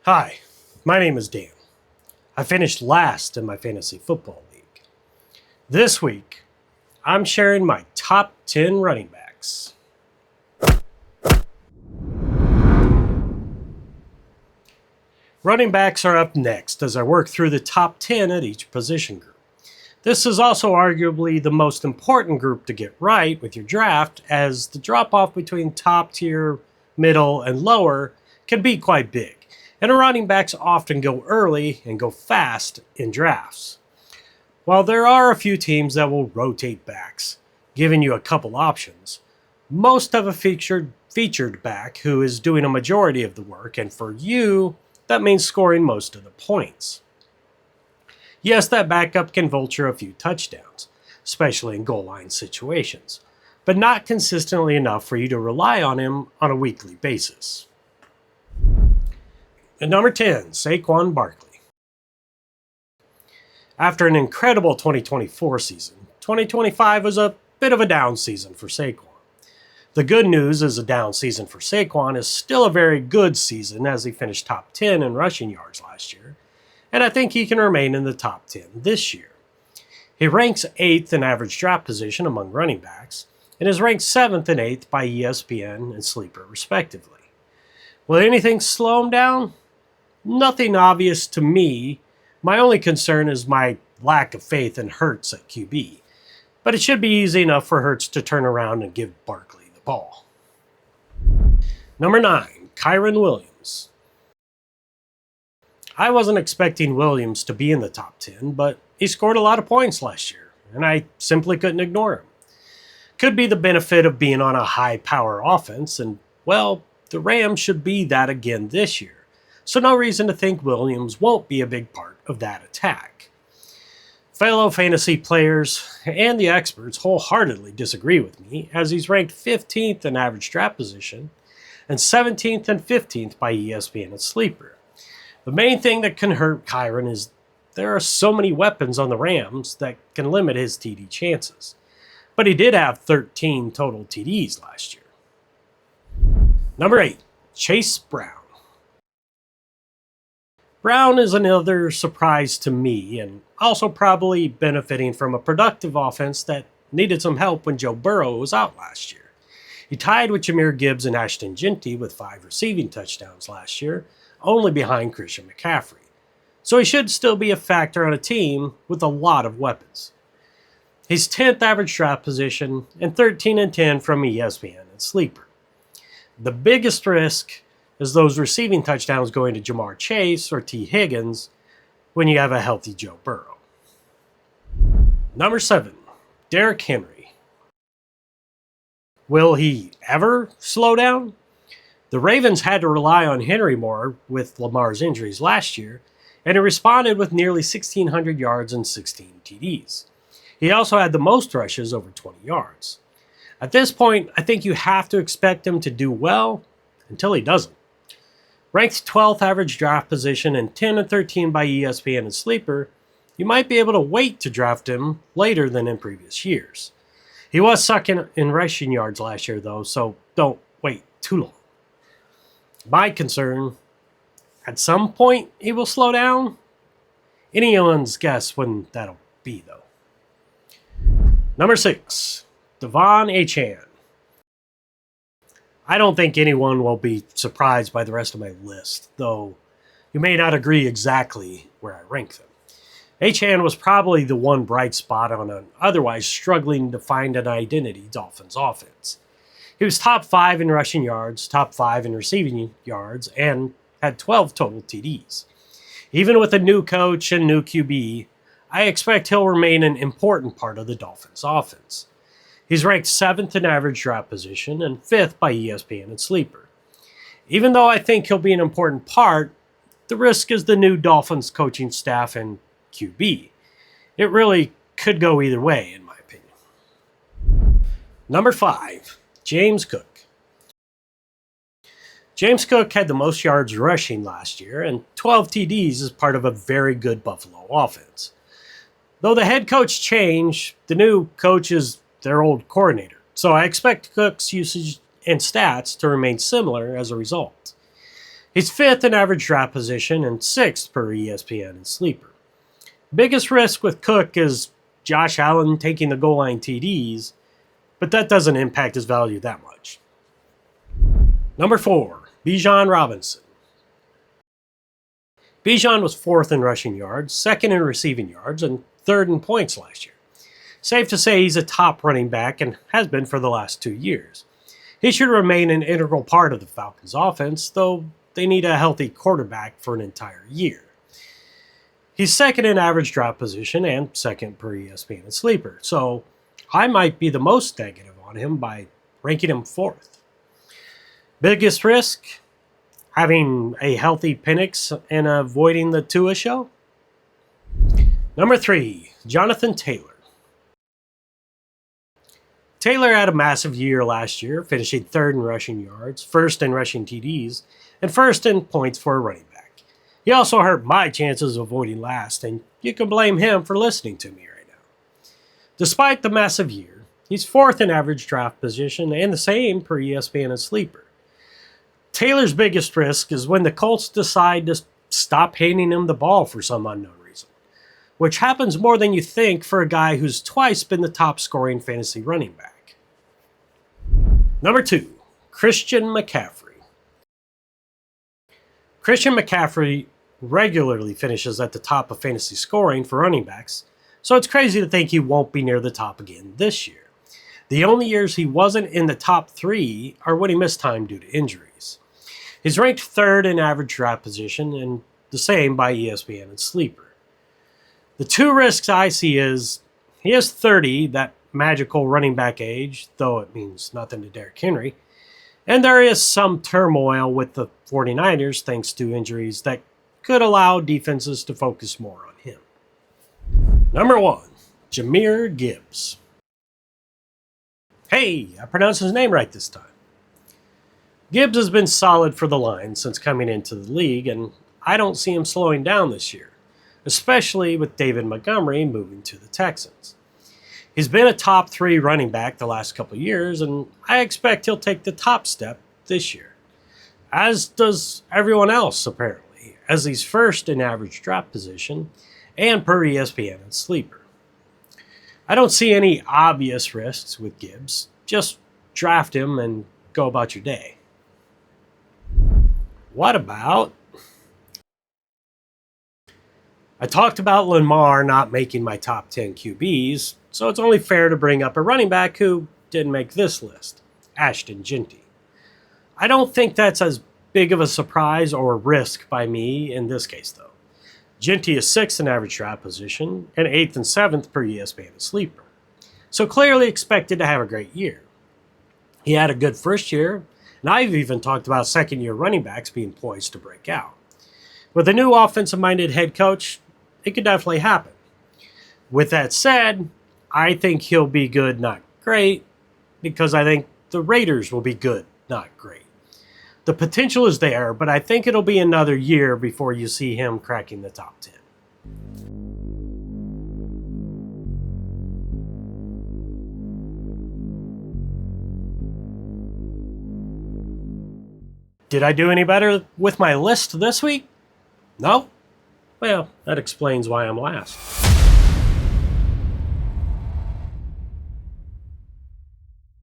Hi, my name is Dan. I finished last in my fantasy football league. This week, I'm sharing my top 10 running backs. Running backs are up next as I work through the top 10 at each position group. This is also arguably the most important group to get right with your draft, as the drop-off between top tier, middle, and lower can be quite big, and running backs often go early and go fast in drafts. While there are a few teams that will rotate backs, giving you a couple options, most have a featured back who is doing a majority of the work, and for you, that means scoring most of the points. Yes, that backup can vulture a few touchdowns, especially in goal line situations, but not consistently enough for you to rely on him on a weekly basis. At number 10, Saquon Barkley. After an incredible 2024 season, 2025 was a bit of a down season for Saquon. The good news is a down season for Saquon is still a very good season, as he finished top 10 in rushing yards last year, and I think he can remain in the top 10 this year. He ranks 8th in average draft position among running backs, and is ranked 7th and 8th by ESPN and Sleeper respectively. Will anything slow him down? Nothing obvious to me. My only concern is my lack of faith in Hurts at QB, but it should be easy enough for Hurts to turn around and give Barkley the ball. Number 9, Kyren Williams. I wasn't expecting Williams to be in the top 10, but he scored a lot of points last year, and I simply couldn't ignore him. Could be the benefit of being on a high-power offense, and, well, the Rams should be that again this year, so no reason to think Williams won't be a big part of that attack. Fellow fantasy players and the experts wholeheartedly disagree with me, as he's ranked 15th in average draft position and 17th and 15th by ESPN and Sleeper. The main thing that can hurt Kyren is there are so many weapons on the Rams that can limit his TD chances. But he did have 13 total TDs last year. Number 8, Chase Brown. Brown is another surprise to me, and also probably benefiting from a productive offense that needed some help when Joe Burrow was out last year. He tied with Jahmyr Gibbs and Ashton Jeanty with 5 receiving touchdowns last year, only behind Christian McCaffrey. So he should still be a factor on a team with a lot of weapons. He's 10th average draft position and 13 and 10 from ESPN and Sleeper. The biggest risk is those receiving touchdowns going to Jamar Chase or T. Higgins when you have a healthy Joe Burrow. Number 7, Derrick Henry. Will he ever slow down? The Ravens had to rely on Henry more with Lamar's injuries last year, and he responded with nearly 1,600 yards and 16 TDs. He also had the most rushes over 20 yards. At this point, I think you have to expect him to do well until he doesn't. Ranked 12th average draft position and 10 and 13 by ESPN and Sleeper, you might be able to wait to draft him later than in previous years. He was second in rushing yards last year though, so don't wait too long. My concern, at some point he will slow down. Anyone's guess when that'll be though. Number 6, Devon Achane. I don't think anyone will be surprised by the rest of my list, though you may not agree exactly where I rank them. Achane was probably the one bright spot on an otherwise struggling to find an identity Dolphins offense. He was top 5 in rushing yards, top 5 in receiving yards, and had 12 total TDs. Even with a new coach and new QB, I expect he'll remain an important part of the Dolphins offense. He's ranked 7th in average draft position and 5th by ESPN and Sleeper. Even though I think he'll be an important part, the risk is the new Dolphins coaching staff and QB. It really could go either way, in my opinion. Number 5, James Cook. James Cook had the most yards rushing last year and 12 TDs as part of a very good Buffalo offense. Though the head coach changed, the new coach is their old coordinator, so I expect Cook's usage and stats to remain similar as a result. He's 5th in average draft position and 6th per ESPN in sleeper. Biggest risk with Cook is Josh Allen taking the goal line TDs, but that doesn't impact his value that much. Number 4, Bijan Robinson. Bijan was 4th in rushing yards, 2nd in receiving yards, and 3rd in points last year. Safe to say he's a top running back and has been for the last 2 years. He should remain an integral part of the Falcons' offense, though they need a healthy quarterback for an entire year. He's 2nd in average draft position and 2nd per ESPN in sleeper, so I might be the most negative on him by ranking him 4th. Biggest risk? Having a healthy Penix and avoiding the Tua show? Number 3, Jonathan Taylor. Taylor had a massive year last year, finishing 3rd in rushing yards, 1st in rushing TDs, and 1st in points for a running back. He also hurt my chances of avoiding last, and you can blame him for listening to me right now. Despite the massive year, he's 4th in average draft position and the same per ESPN and sleeper. Taylor's biggest risk is when the Colts decide to stop handing him the ball for some unknown reason, which happens more than you think for a guy who's twice been the top scoring fantasy running back. Number 2, Christian McCaffrey. Christian McCaffrey regularly finishes at the top of fantasy scoring for running backs, so it's crazy to think he won't be near the top again this year. The only years he wasn't in the top 3 are when he missed time due to injuries. He's ranked 3rd in average draft position and the same by ESPN and sleeper. The 2 risks I see is he is 30, that magical running back age, though it means nothing to Derrick Henry, and there is some turmoil with the 49ers thanks to injuries that could allow defenses to focus more on him. Number 1, Jahmyr Gibbs. Hey, I pronounced his name right this time. Gibbs has been solid for the Lions since coming into the league, and I don't see him slowing down this year, especially with David Montgomery moving to the Texans. He's been a top 3 running back the last couple years, and I expect he'll take the top step this year. As does everyone else, apparently, as he's 1st in average draft position and per ESPN and sleeper. I don't see any obvious risks with Gibbs. Just draft him and go about your day. What about... I talked about Lamar not making my top 10 QBs, so it's only fair to bring up a running back who didn't make this list, Ashton Jeanty. I don't think that's as big of a surprise or risk by me in this case, though. Jeanty is 6th in average draft position and 8th and 7th per ESPN and sleeper, so clearly expected to have a great year. He had a good first year, and I've even talked about second-year running backs being poised to break out. With a new offensive-minded head coach, it could definitely happen. With that said, I think he'll be good, not great, because I think the Raiders will be good, not great. The potential is there, but I think it'll be another year before you see him cracking the top 10. Did I do any better with my list this week? No? Well, that explains why I'm last.